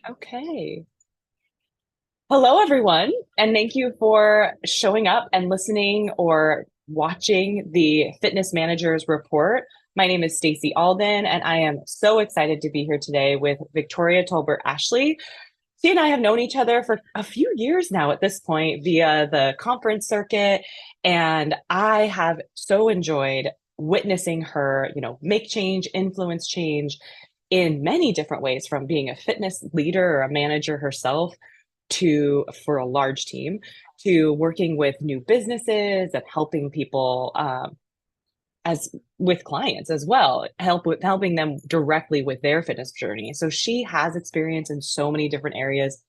Okay. Hello, everyone, and thank you for showing up and listening or watching the Fitness Managers Report. My name is Stacey Alden, and I am so excited to be here today with Victoria Tolbert-Ashley. She and I have known each other for a few years now at this point via the conference circuit, and I have so enjoyed witnessing her, make change, influence change in many different ways, from being a fitness leader or a manager herself to for a large team to working with new businesses and helping people as with clients as well, helping them directly with their fitness journey. So she has experience in so many different areas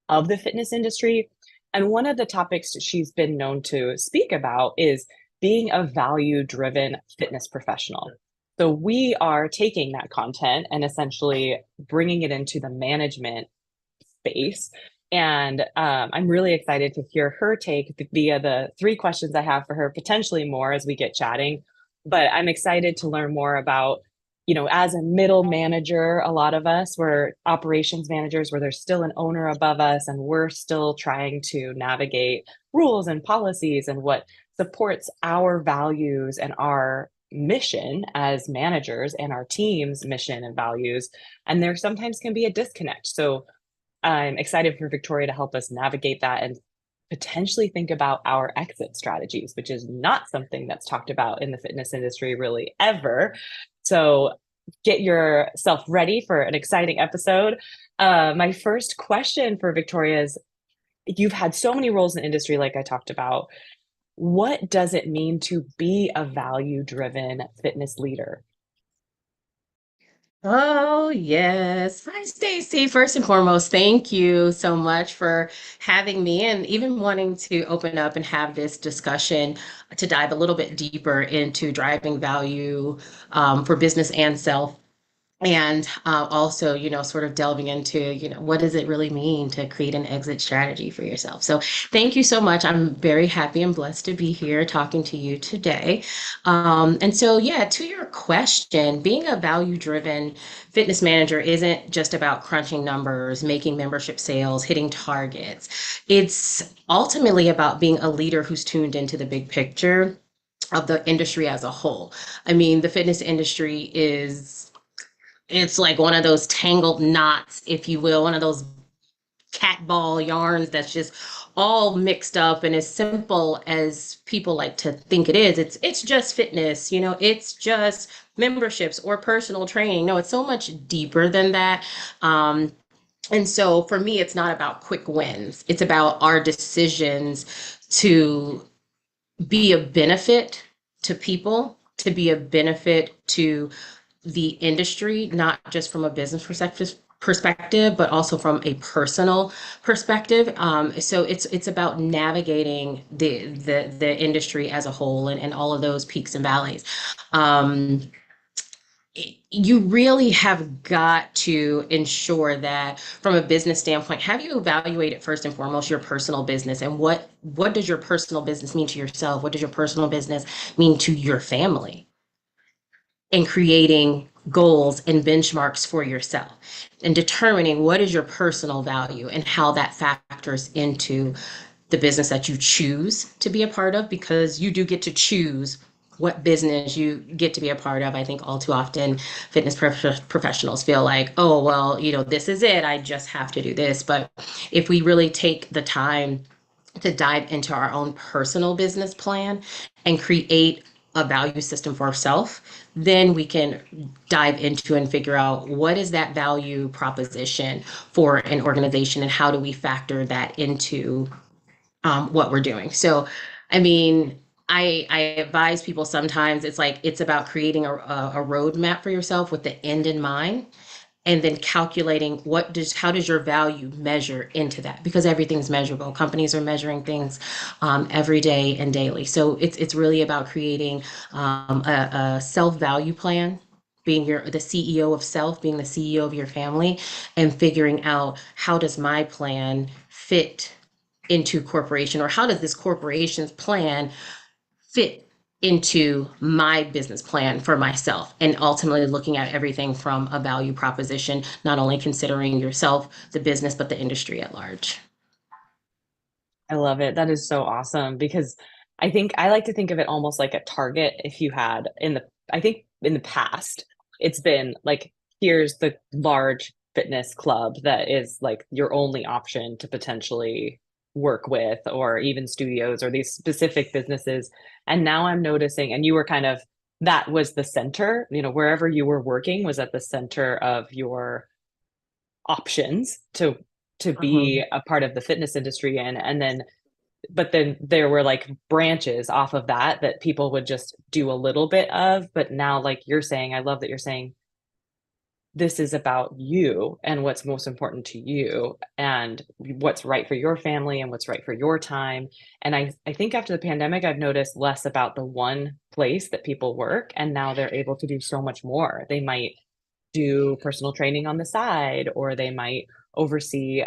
of the fitness industry. And one of the topics she's been known to speak about is being a value driven fitness professional. So we are taking that content and essentially bringing it into the management space. And I'm really excited to hear her take via the three questions I have for her, potentially more as we get chatting. But I'm excited to learn more about, as a middle manager, a lot of us, we're operations managers where there's still an owner above us and we're still trying to navigate rules and policies and what supports our values and our mission as managers and our team's mission and values. And there sometimes can be a disconnect. So I'm excited for Victoria to help us navigate that and potentially think about our exit strategies, which is not something that's talked about in the fitness industry really ever. So get yourself ready for an exciting episode. My first question for Victoria is, you've had so many roles in the industry, like I talked about. What does it mean to be a value-driven fitness leader? Oh, yes. Hi, Stacy. First and foremost, thank you so much for having me and even wanting to open up and have this discussion to dive a little bit deeper into driving value for business and self. And also, sort of delving into, what does it really mean to create an exit strategy for yourself? So, thank you so much. I'm very happy and blessed to be here talking to you today. And so, yeah, to your question, being a value-driven fitness manager isn't just about crunching numbers, making membership sales, hitting targets. It's ultimately about being a leader who's tuned into the big picture of the industry as a whole. I mean, the fitness industry it's like one of those tangled knots, if you will, one of those cat ball yarns that's just all mixed up. And as simple as people like to think it is, it's just fitness, it's just memberships or personal training. No, it's so much deeper than that. And so for me, it's not about quick wins. It's about our decisions to be a benefit to people, to be a benefit to the industry, not just from a business perspective, but also from a personal perspective. So it's about navigating the industry as a whole and all of those peaks and valleys. Um, you really have got to ensure that from a business standpoint, have you evaluated first and foremost your personal business and what does your personal business mean to yourself? What does your personal business mean to your family? And creating goals and benchmarks for yourself and determining what is your personal value and how that factors into the business that you choose to be a part of, because you do get to choose what business you get to be a part of. I think all too often professionals feel like, oh, well, this is it. I just have to do this. But if we really take the time to dive into our own personal business plan and create a value system for ourselves, then we can dive into and figure out what is that value proposition for an organization and how do we factor that into what we're doing. So, I mean, I advise people sometimes it's like it's about creating a roadmap for yourself with the end in mind and then calculating how does your value measure into that, because everything's measurable. Companies are measuring things every day and daily, so it's really about creating a self value plan, being the CEO of self, being the CEO of your family, and figuring out how does my plan fit into corporation, or how does this corporation's plan fit into my business plan for myself and ultimately looking at everything from a value proposition, not only considering yourself, the business, but the industry at large. I love it. That is so awesome because I think I like to think of it almost like a target. If you had in the, I think in the past, it's been like, here's the large fitness club that is like your only option to potentially work with, or even studios or these specific businesses. And now I'm noticing, and you were kind of, that was the center, wherever you were working was at the center of your options to be Mhm. a part of the fitness industry and then but then there were like branches off of that that people would just do a little bit of. But now, like you're saying, I love that you're saying this is about you and what's most important to you and what's right for your family and what's right for your time. And I think after the pandemic, I've noticed less about the one place that people work, and now they're able to do so much more. They might do personal training on the side, or they might oversee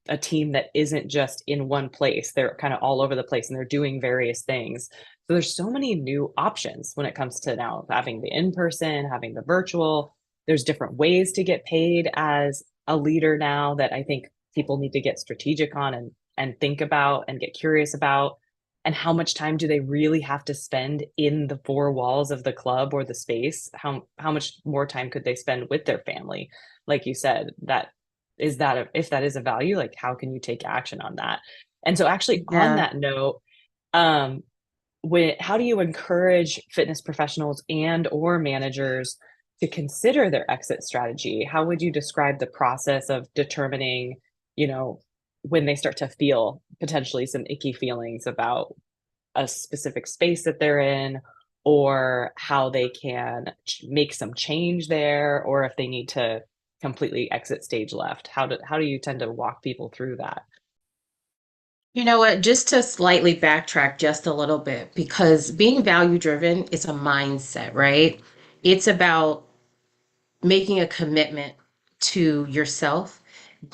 a team that isn't just in one place. They're kind of all over the place and they're doing various things. So there's so many new options when it comes to now having the in person, having the virtual. There's different ways to get paid as a leader now that I think people need to get strategic on and think about and get curious about. And how much time do they really have to spend in the four walls of the club or the space? How much more time could they spend with their family? Like you said, if that is a value, like how can you take action on that? And so actually on Yeah. that note, um, how do you encourage fitness professionals and or managers to consider their exit strategy? How would you describe the process of determining, you know, when they start to feel potentially some icky feelings about a specific space that they're in, or how they can make some change there, or if they need to completely exit stage left? How do you tend to walk people through that? You know what? Just to slightly backtrack just a little bit, because being value driven is a mindset, right? It's about making a commitment to yourself,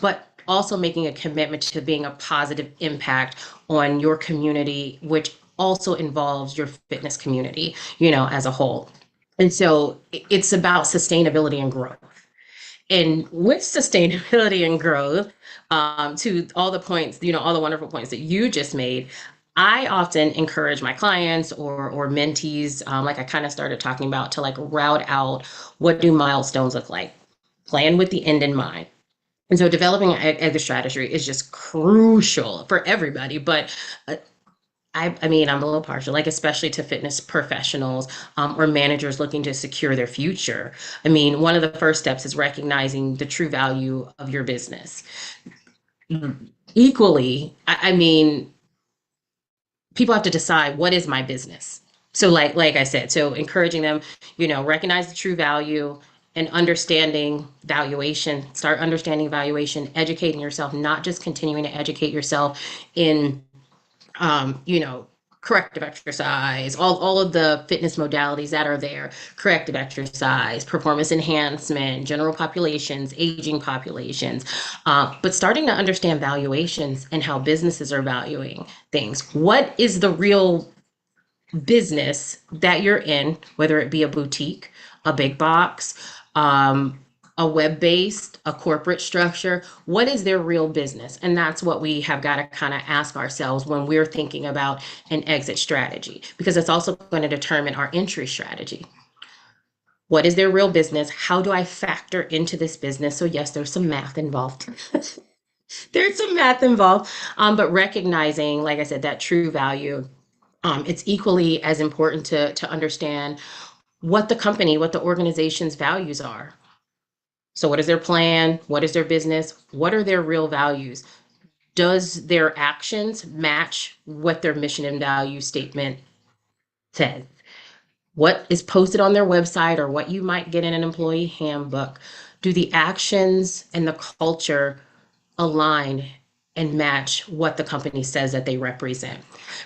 but also making a commitment to being a positive impact on your community, which also involves your fitness community, as a whole. And so it's about sustainability and growth. And with sustainability and growth, to all the points, all the wonderful points that you just made, I often encourage my clients or mentees, like I kind of started talking about, to like route out, what do milestones look like? Plan with the end in mind. And so developing an exit strategy is just crucial for everybody. But I mean, I'm a little partial, like especially to fitness professionals, or managers looking to secure their future. I mean, one of the first steps is recognizing the true value of your business. Equally, I mean, people have to decide, what is my business. So, like I said, so encouraging them, recognize the true value and understanding valuation. Start understanding valuation, educating yourself, not just continuing to educate yourself in um, you know, corrective exercise, all of the fitness modalities that are there, corrective exercise, performance enhancement, general populations, aging populations, but starting to understand valuations and how businesses are valuing things. What is the real business that you're in, whether it be a boutique, a big box, um, a web based, a corporate structure? What is their real business? And that's what we have got to kind of ask ourselves when we're thinking about an exit strategy, because it's also going to determine our entry strategy. What is their real business? How do I factor into this business? So, yes, there's some math involved. There's some math involved, but recognizing, like I said, that true value, it's equally as important to understand what the company, what the organization's values are. So, what is their plan? What is their business? What are their real values? Does their actions match what their mission and value statement says? What is posted on their website or what you might get in an employee handbook? Do the actions and the culture align and match what the company says that they represent?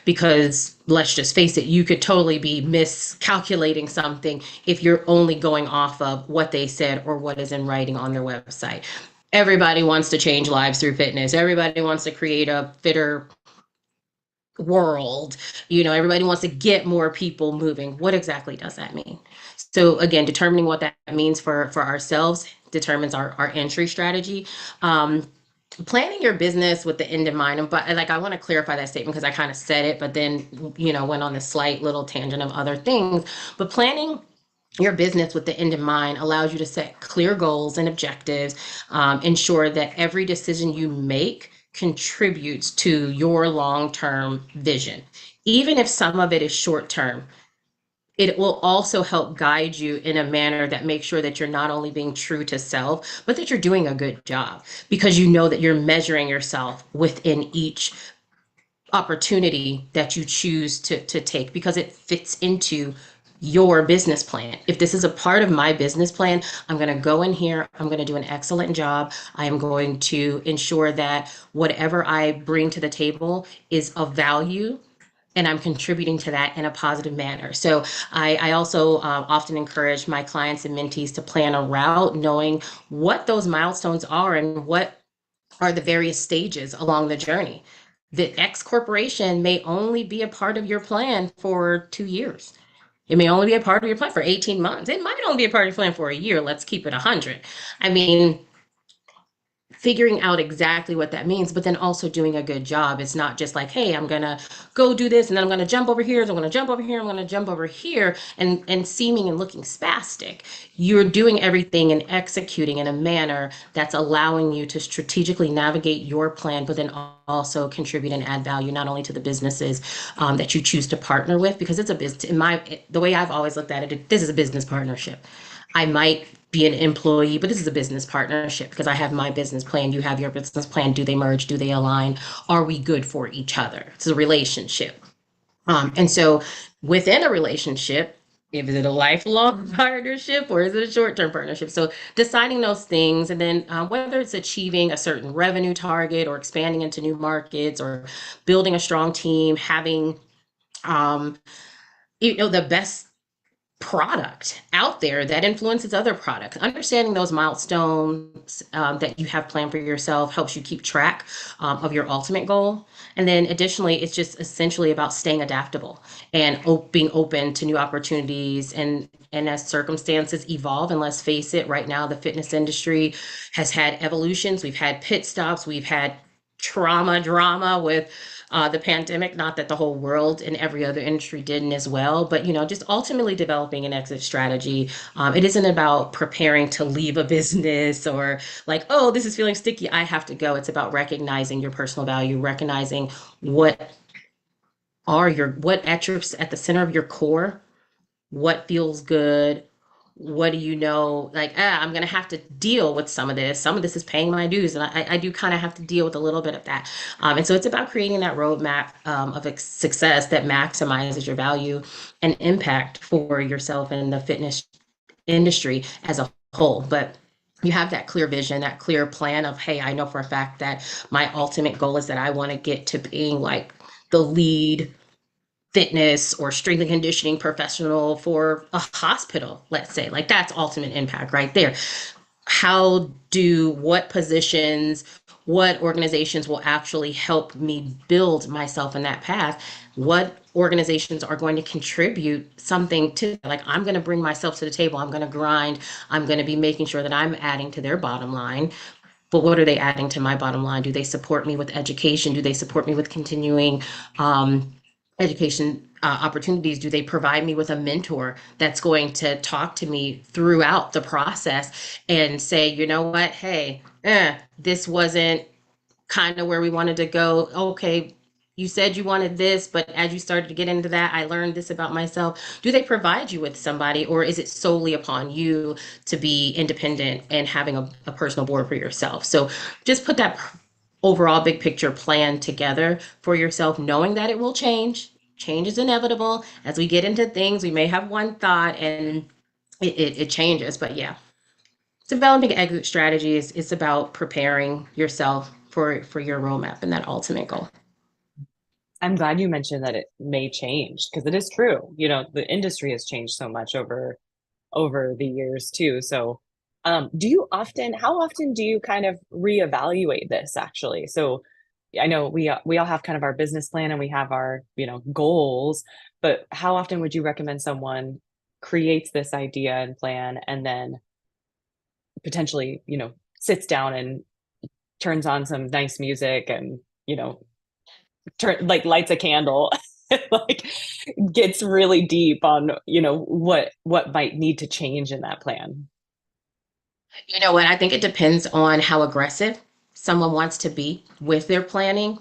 Because let's just face it, you could totally be miscalculating something if you're only going off of what they said or what is in writing on their website. Everybody wants to change lives through fitness. Everybody wants to create a fitter world. Everybody wants to get more people moving. What exactly does that mean? So again, determining what that means for ourselves determines our entry strategy. Planning your business with the end in mind. But like, I want to clarify that statement because I kind of said it, but then, went on this slight little tangent of other things. But planning your business with the end in mind allows you to set clear goals and objectives, ensure that every decision you make contributes to your long term vision. Even if some of it is short term, it will also help guide you in a manner that makes sure that you're not only being true to self, but that you're doing a good job because you know that you're measuring yourself within each opportunity that you choose to take because it fits into your business plan. If this is a part of my business plan, I'm going to go in here, I'm going to do an excellent job. I am going to ensure that whatever I bring to the table is of value and I'm contributing to that in a positive manner. So I also often encourage my clients and mentees to plan a route, knowing what those milestones are and what are the various stages along the journey. The X corporation may only be a part of your plan for 2 years. It may only be a part of your plan for 18 months. It might only be a part of your plan for a year. Let's keep it 100. I mean, figuring out exactly what that means, but then also doing a good job. It's not just like, hey, I'm gonna go do this and then I'm gonna jump over here, I'm gonna jump over here, I'm gonna jump over here, and seeming and looking spastic. You're doing everything and executing in a manner that's allowing you to strategically navigate your plan, but then also contribute and add value not only to the businesses that you choose to partner with, because it's a business. The way I've always looked at it, this is a business partnership. I might be an employee, but this is a business partnership because I have my business plan, you have your business plan. Do they merge? Do they align? Are we good for each other? It's a relationship. And so within a relationship, is it a lifelong partnership or is it a short-term partnership? So deciding those things, and then whether it's achieving a certain revenue target or expanding into new markets or building a strong team, having um, the best product out there that influences other products. Understanding those milestones that you have planned for yourself helps you keep track of your ultimate goal. And then additionally, it's just essentially about staying adaptable and being open to new opportunities and as circumstances evolve. And let's face it, right now the fitness industry has had evolutions. We've had pit stops. We've had trauma drama with the pandemic. Not that the whole world and every other industry didn't as well, but just ultimately developing an exit strategy. It isn't about preparing to leave a business or like, oh, this is feeling sticky, I have to go. It's about recognizing your personal value, recognizing what what attributes at the center of your core, what feels good, what do you know, like, I'm going to have to deal with some of this. Some of this is paying my dues, and I do kind of have to deal with a little bit of that. And so it's about creating that roadmap of success that maximizes your value and impact for yourself and the fitness industry as a whole. But you have that clear vision, that clear plan of, hey, I know for a fact that my ultimate goal is that I want to get to being like the lead fitness or strength and conditioning professional for a hospital, let's say. Like, that's ultimate impact right there. What positions, what organizations will actually help me build myself in that path? What organizations are going to contribute something to, like, I'm going to bring myself to the table, I'm going to grind, I'm going to be making sure that I'm adding to their bottom line. But what are they adding to my bottom line? Do they support me with education? Do they support me with continuing education opportunities? Do they provide me with a mentor that's going to talk to me throughout the process and say, you know what, hey, this wasn't kind of where we wanted to go. Okay, you said you wanted this, but as you started to get into that, I learned this about myself. Do they provide you with somebody, or is it solely upon you to be independent and having a personal board for yourself? So just put that overall big picture plan together for yourself, knowing that it will change. Change is inevitable. As we get into things, we may have one thought and it changes. But yeah, developing exit strategies is about preparing yourself for your roadmap and that ultimate goal. I'm glad you mentioned that it may change because it is true. You know, the industry has changed so much over the years too. So, how often do you kind of reevaluate this actually? So, I know we all have kind of our business plan and we have our, goals, but how often would you recommend someone creates this idea and plan and then potentially, sits down and turns on some nice music and, lights a candle, like gets really deep on, what might need to change in that plan? You know what? I think it depends on how aggressive someone wants to be with their planning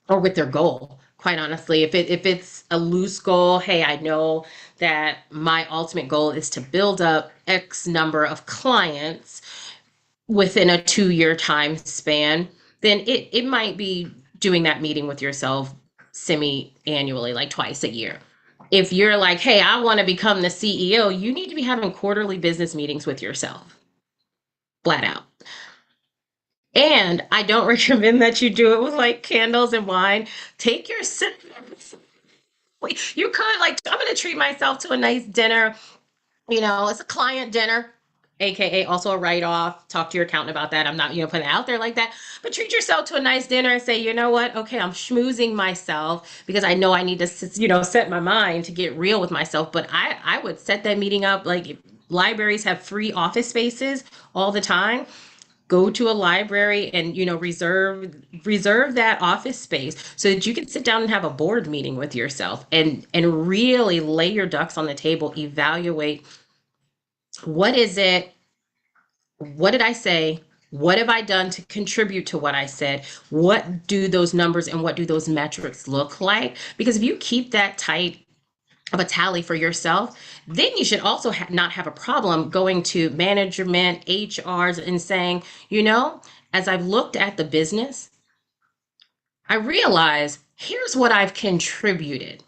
or with their goal. Quite honestly, if it's a loose goal, hey, I know that my ultimate goal is to build up X number of clients within a 2 year time span, then it might be doing that meeting with yourself semi-annually, like twice a year. If you're like, hey, I want to become the CEO, you need to be having quarterly business meetings with yourself, flat out. And I don't recommend that you do it with like candles and wine. Take your sip. You could like, I'm going to treat myself to a nice dinner. It's a client dinner, aka also a write-off. Talk to your accountant about that. I'm not, putting it out there like that. But treat yourself to a nice dinner and say, you know what? Okay, I'm schmoozing myself because I know I need to, set my mind to get real with myself. But I would set that meeting up like libraries have free office spaces all the time. Go to a library and reserve that office space so that you can sit down and have a board meeting with yourself and really lay your ducks on the table, evaluate what is it, what did I say, what have I done to contribute to what I said, what do those numbers and what do those metrics look like, because if you keep that tight of a tally for yourself, then you should also not have a problem going to management, HRs, and saying, as I've looked at the business, I realize here's what I've contributed.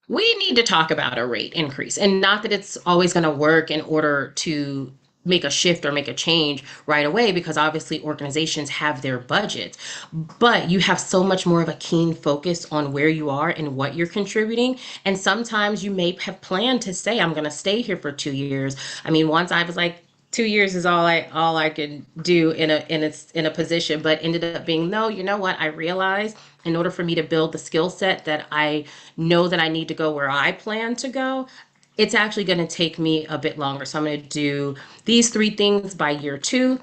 We need to talk about a rate increase, and not that it's always going to work in order to make a shift or make a change right away, because obviously organizations have their budgets, but you have so much more of a keen focus on where you are and what you're contributing. And sometimes you may have planned to say, I'm going to stay here for 2 years. I mean, once I was like, 2 years is all I can do in a position, but ended up being, no, you know what? I realized in order for me to build the skill set that I know that I need to go where I plan to go, it's actually going to take me a bit longer. So I'm going to do these three things by year two.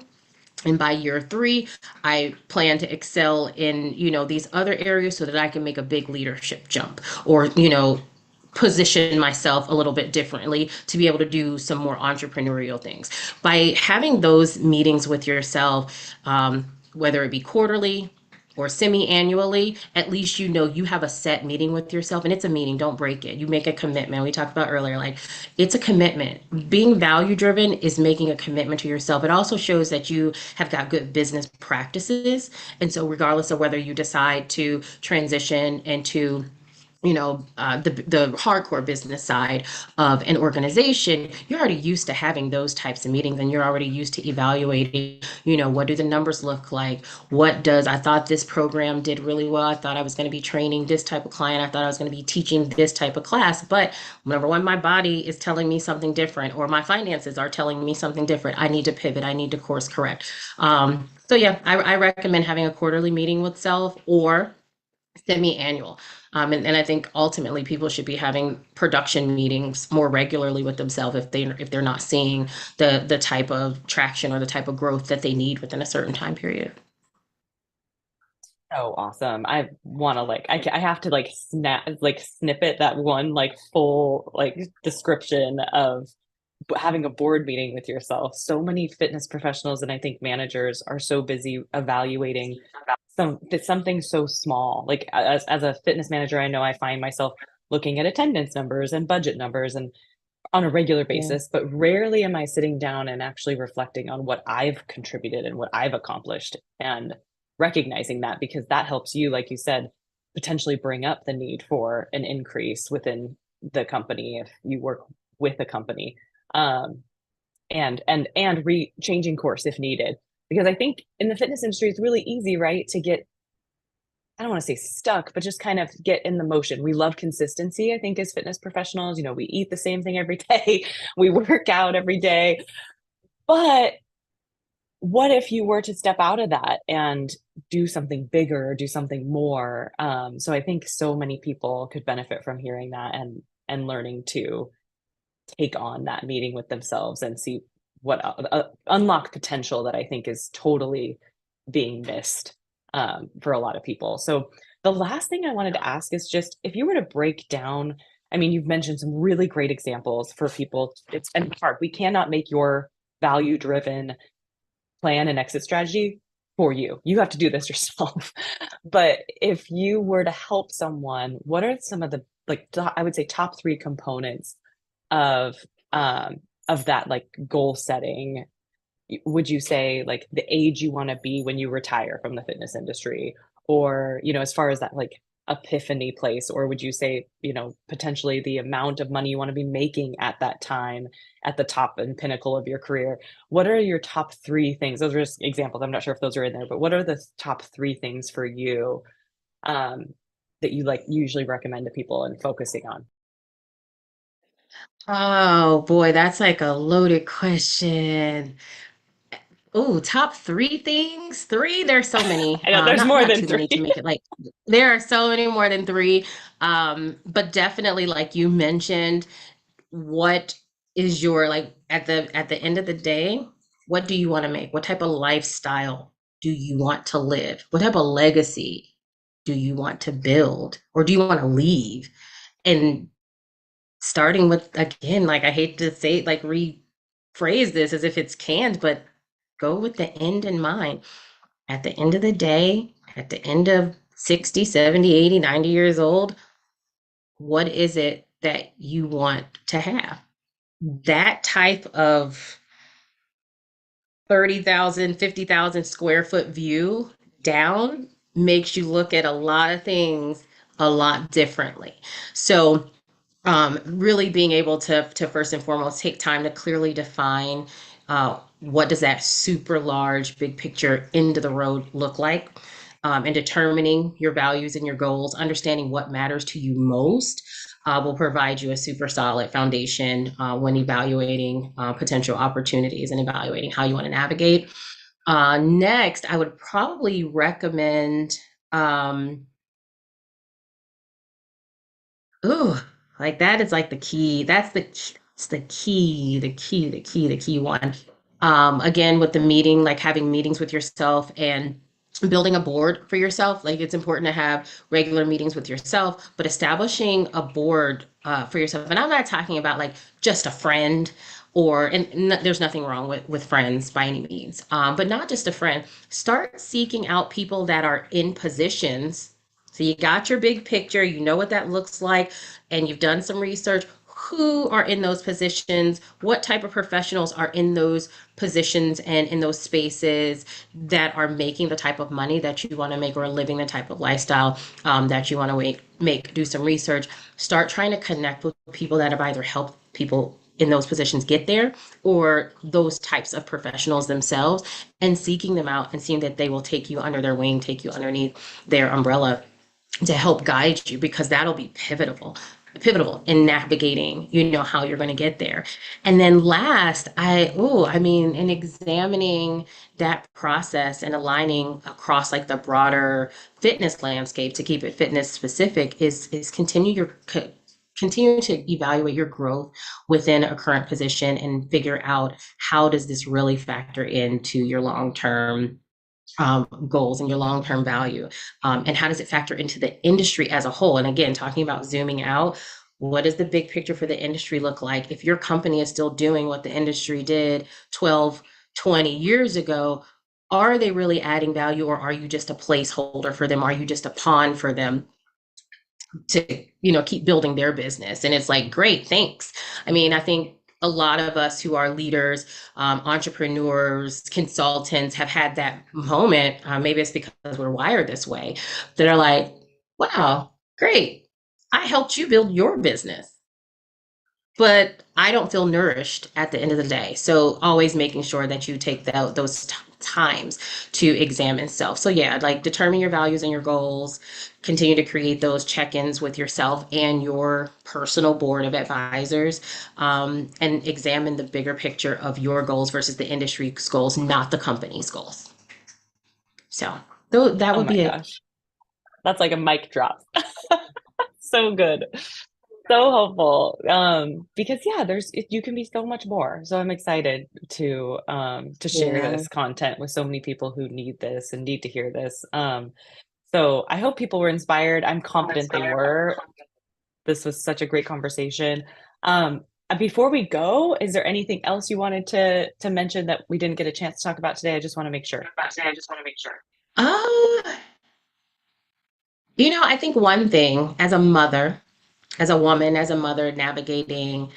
And by year three, I plan to excel in, these other areas so that I can make a big leadership jump, or, position myself a little bit differently to be able to do some more entrepreneurial things. By having those meetings with yourself, whether it be quarterly or semi-annually, at least you have a set meeting with yourself, and it's a meeting. Don't break it. You make a commitment. We talked about earlier, like it's a commitment. Being value driven is making a commitment to yourself. It also shows that you have got good business practices, and so regardless of whether you decide to transition into the hardcore business side of an organization, you're already used to having those types of meetings, and you're already used to evaluating, what do the numbers look like? I thought this program did really well. I thought I was going to be training this type of client. I thought I was going to be teaching this type of class. But number one, my body is telling me something different, or my finances are telling me something different. I need to pivot. I need to course correct. So yeah, I recommend having a quarterly meeting with self or semi-annual. And I think ultimately people should be having production meetings more regularly with themselves if they're not seeing the type of traction or the type of growth that they need within a certain time period. Oh, awesome. I want to I have to snippet that one full description of having a board meeting with yourself. So many fitness professionals and I think managers are so busy evaluating something so small. Like as a fitness manager, I know I find myself looking at attendance numbers and budget numbers and on a regular Yeah. basis, but rarely am I sitting down and actually reflecting on what I've contributed and what I've accomplished and recognizing that, because that helps you, like you said, potentially bring up the need for an increase within the company if you work with a company, um, and changing course if needed. Because I think in the fitness industry, it's really easy, right, to get, I don't want to say stuck, but just kind of get in the motion. We love consistency, I think, as fitness professionals. We eat the same thing every day, we work out every day, but what if you were to step out of that and do something bigger, do something more? So I think so many people could benefit from hearing that and learning to take on that meeting with themselves and see what unlock potential that I think is totally being missed for a lot of people. So the last thing I wanted to ask is just if you were to break down, I mean, you've mentioned some really great examples for people. It's and hard. We cannot make your value driven plan and exit strategy for you. You have to do this yourself. But if you were to help someone, what are some of the like I would say top three components of um of that like goal setting? Would you say like the age you want to be when you retire from the fitness industry, or as far as that like epiphany place, or would you say potentially the amount of money you want to be making at that time at the top and pinnacle of your career? What are your top three things? Those are just examples. I'm not sure if those are in there, but what are the top three things for you um that you like usually recommend to people and focusing on? Oh boy, that's like a loaded question. Oh, top three things? Three? There's so many. I know there's Not more not than too many to three. make it like there are so many more than three. But definitely like you mentioned, what is your like at the end of the day, what do you want to make? What type of lifestyle do you want to live? What type of legacy do you want to build or do you want to leave? And starting with again, like I hate to say like rephrase this as if it's canned, but go with the end in mind. At the end of the day, at the end of 60, 70, 80, 90 years old, what is it that you want to have? That type of 30,000, 50,000 square foot view down makes you look at a lot of things a lot differently. So really being able to first and foremost take time to clearly define what does that super large big picture end of the road look like, and determining your values and your goals, understanding what matters to you most, will provide you a super solid foundation when evaluating potential opportunities and evaluating how you want to navigate. Next, I would probably recommend um, ooh, like that is like the key. It's the key one. Again, with the meeting, like having meetings with yourself and building a board for yourself. Like it's important to have regular meetings with yourself, but establishing a board for yourself. And I'm not talking about like just a friend or, and there's nothing wrong with friends by any means, but not just a friend. Start seeking out people that are in positions, so you got your big picture, you know what that looks like, and you've done some research. Who are in those positions? What type of professionals are in those positions and in those spaces that are making the type of money that you want to make or living the type of lifestyle that you want to make? Do some research. Start trying to connect with people that have either helped people in those positions get there or those types of professionals themselves, and seeking them out and seeing that they will take you under their wing, take you underneath their umbrella to help guide you, because that'll be pivotal in navigating, how you're going to get there. And then last, I mean, in examining that process and aligning across like the broader fitness landscape to keep it fitness specific is continue to evaluate your growth within a current position and figure out how does this really factor into your long-term goals and your long-term value, and how does it factor into the industry as a whole. And again, talking about zooming out, what does the big picture for the industry look like if your company is still doing what the industry did 12, 20 years ago? Are they really adding value, or are you just a placeholder for them? Are you just a pawn for them to keep building their business? And it's like, great, thanks. I mean, I think a lot of us who are leaders, entrepreneurs, consultants have had that moment. Maybe it's because we're wired this way, that are like, wow, great, I helped you build your business. but I don't feel nourished at the end of the day. So always making sure that you take those times to examine self. So yeah, like determine your values and your goals, continue to create those check-ins with yourself and your personal board of advisors, and examine the bigger picture of your goals versus the industry's goals, not the company's goals. So that Oh would my be it. gosh. That's like a mic drop. So good. So helpful. Because yeah, you can be so much more. So I'm excited to share Yeah. this content with so many people who need this and need to hear this. So I hope people were inspired. I'm confident they were. This was such a great conversation. Before we go, is there anything else you wanted to mention that we didn't get a chance to talk about today? I just want to make sure. Um, I think one thing as a mother, as a woman, as a mother navigating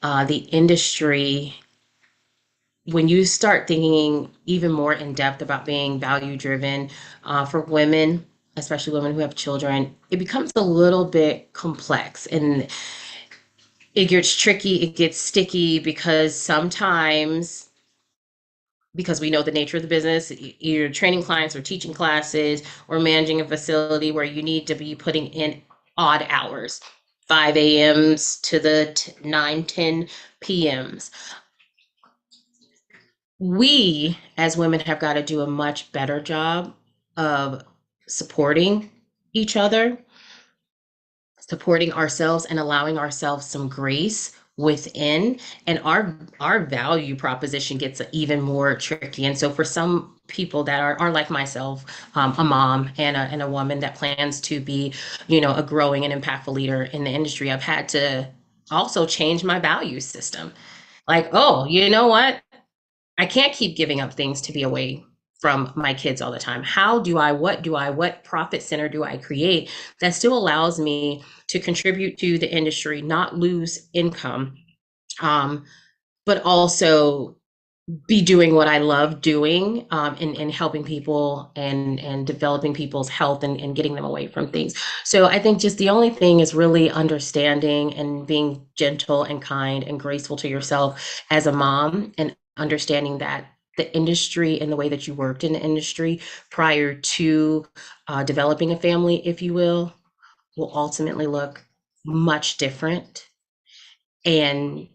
the industry, when you start thinking even more in depth about being value driven for women, especially women who have children, it becomes a little bit complex and it gets tricky, it gets sticky because sometimes, because we know the nature of the business, you're training clients or teaching classes or managing a facility where you need to be putting in odd hours, 5 a.m.s to the 9, 10 p.m.s. We as women have got to do a much better job of supporting each other, supporting ourselves and allowing ourselves some grace within, and our value proposition gets even more tricky. And so for some people that are like myself, a mom and a woman that plans to be, a growing and impactful leader in the industry, I've had to also change my value system. Like, oh, you know what, I can't keep giving up things to be away from my kids all the time. What profit center do I create that still allows me to contribute to the industry, not lose income, um, but also be doing what I love doing, and helping people and developing people's health and getting them away from things. So I think just the only thing is really understanding and being gentle and kind and graceful to yourself as a mom, and understanding that the industry and the way that you worked in the industry prior to developing a family, if you will ultimately look much different. And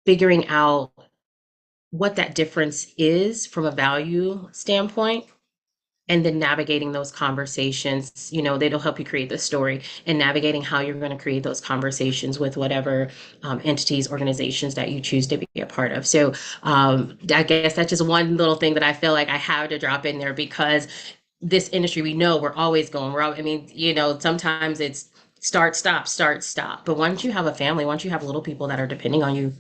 figuring out what that difference is from a value standpoint, and then navigating those conversations, that'll help you create the story, and navigating how you're going to create those conversations with whatever entities, organizations that you choose to be a part of. So I guess that's just one little thing that I feel like I have to drop in there, because this industry, we know we're always going. I mean, sometimes it's start, stop. But once you have a family, once you have little people that are depending on you,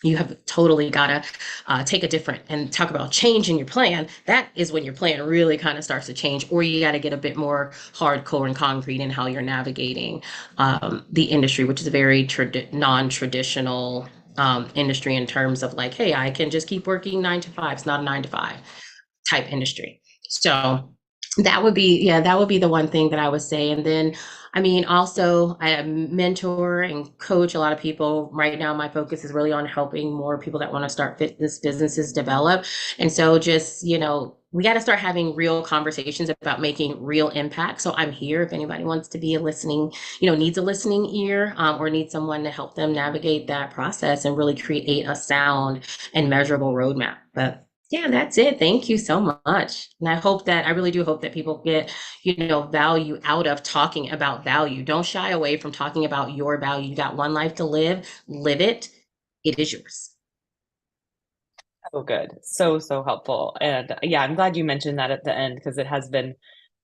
you have totally got to take a different and talk about change in your plan. That is when your plan really kind of starts to change, or you got to get a bit more hardcore and concrete in how you're navigating the industry, which is a very non-traditional industry in terms of like, hey, I can just keep working 9 to 5. It's not a 9 to 5 type industry. So that would be the one thing that I would say. And then, I mean, also I mentor and coach a lot of people. Right now, my focus is really on helping more people that want to start fitness businesses develop. And so just, we got to start having real conversations about making real impact. So I'm here if anybody wants to be a listening, needs a listening ear, or needs someone to help them navigate that process and really create a sound and measurable roadmap. But yeah, that's it. Thank you so much. And I really do hope that people get, value out of talking about value. Don't shy away from talking about your value. You got one life to live, live it. It is yours. So good. So, so helpful. And yeah, I'm glad you mentioned that at the end because it has been,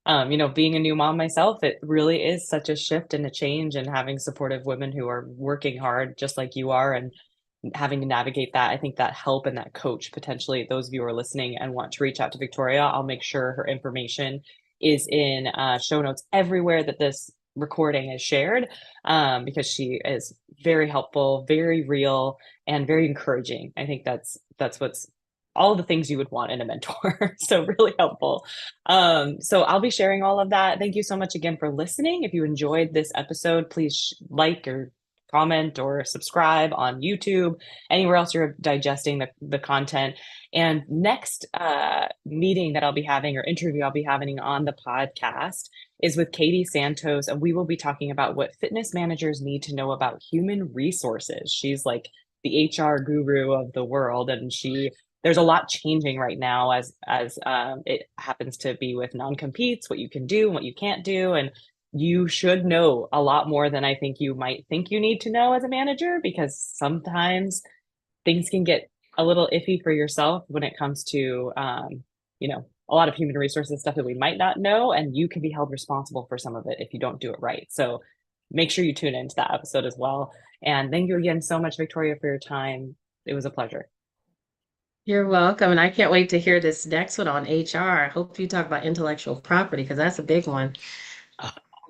being a new mom myself, it really is such a shift and a change, and having supportive women who are working hard just like you are and having to navigate that. I think that help and that coach, potentially those of you who are listening and want to reach out to Victoria, I'll make sure her information is in show notes everywhere that this recording is shared, because she is very helpful, very real, and very encouraging. I think that's what's all the things you would want in a mentor. So really helpful. So I'll be sharing all of that. Thank you so much again for listening. If you enjoyed this episode, please like or comment or subscribe on YouTube, anywhere else you're digesting the content. And next meeting that I'll be having or interview I'll be having on the podcast is with Katie Santos, and we will be talking about what fitness managers need to know about human resources. She's like the HR guru of the world, and there's a lot changing right now as it happens to be with non-competes, what you can do and what you can't do, and you should know a lot more than I think you might think you need to know as a manager, because sometimes things can get a little iffy for yourself when it comes to a lot of human resources stuff that we might not know, and you can be held responsible for some of it if you don't do it right. So make sure you tune into that episode as well. And thank you again so much, Victoria, for your time. It was a pleasure. You're welcome. And I can't wait to hear this next one on HR. I hope you talk about intellectual property because that's a big one.